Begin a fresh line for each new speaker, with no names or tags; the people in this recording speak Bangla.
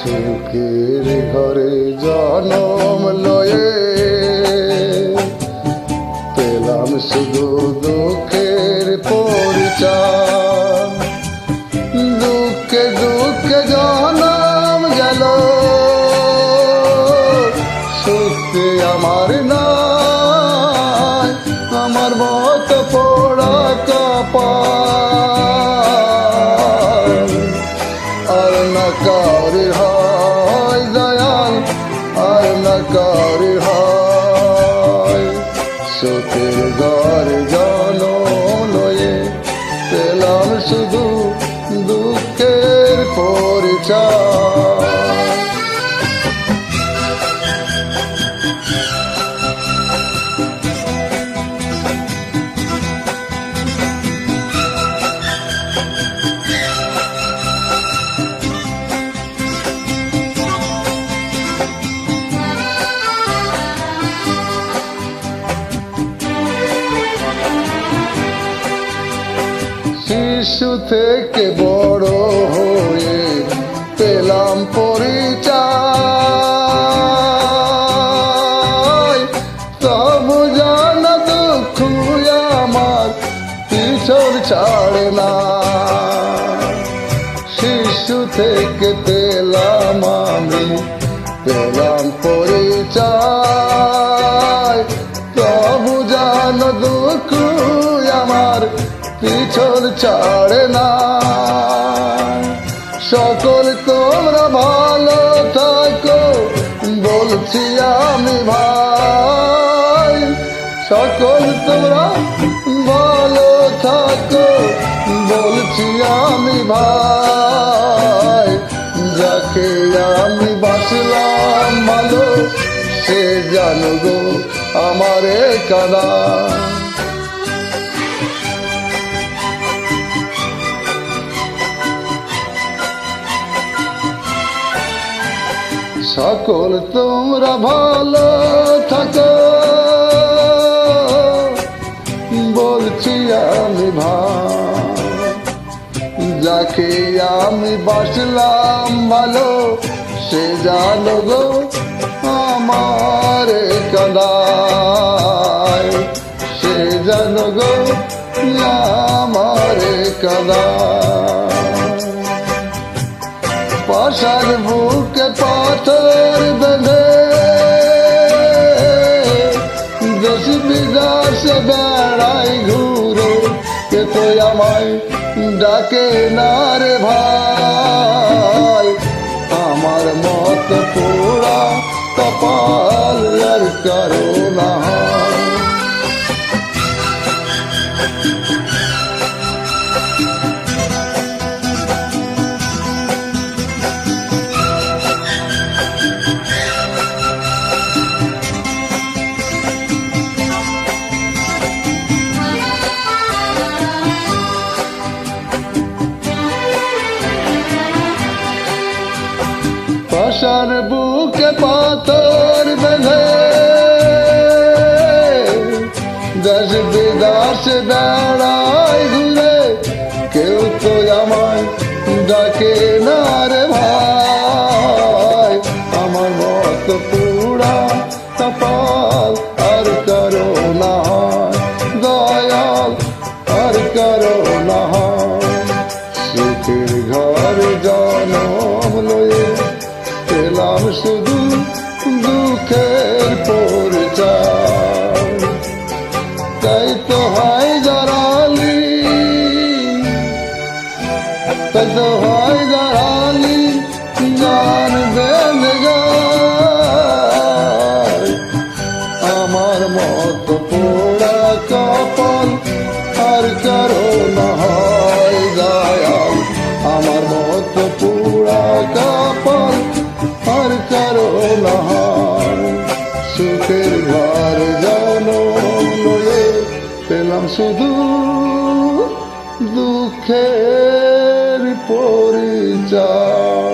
সুখের ঘরে জনম লয়ে পেলাম শুধু দুঃখের পরিচয়। দুঃখে দুঃখে জনম গেল, সুখে আমার নাই, আমার মত পোড়া কপাল। আর না কাউরির হয় দয়াল, আর না কাউরির হয়। সুখের ঘরে জনম লয়ে পেলাম শুধু দুঃখের পরিচয়। শিশু থেকে বড় হয়ে পেলাম পরিচয়। তবু জানা দুঃখ আমার পিছন ছাড়ে না। শিশু থেকে পেলাম আমি, পেলাম পরিচয়। তবু জানো দুঃখ আমার পিছন ছাড়ে না। সকল তোমরা ভালো থাকো বলছি আমি ভাই। সকল তোমরা ভালো থাকো বলছি আমি ভাই। যাকে আমি বাসলাম ভালো সে জানো গো আমারে কাদা। সকল তোমরা ভালো থাকো বলছি আমি ভাই। যাকে আমি বাসলাম ভালো সে জানো গো আমার কাদায়। সে জানো গো আমার কাদায়। পাশার বুকে পাথর বেঁধে দেশ বিদেশে বেড়াই ঘুরে, কে তো আমায় ডাকে না রে ভাই। আমার মত পোড়া কপাল আর কারো না। পাশার বুকে পাথর বেঁধে দেশ বিদেশ বেড়াই ঘুরে, কেউ তো আমায় ডাকে না রে ভাই। আমার মত পুরা কপাল আর কারো না দয়াল, আর কারো না। সুখের ঘরে জনম লয়ে পেলাম শুধু দুঃখের পরিচয়। তাই তো হয় জারালি, তাই তো হয় জারালি জান বেঁধে যায়। আমার মত পোড়া কপাল আর কারো না হয় দয়াল। আমার মত পোড়া কপাল আর কারো না হয়। সুখের ঘর জনম লয়ে পেলাম শুধু দুঃখের পরিচয়।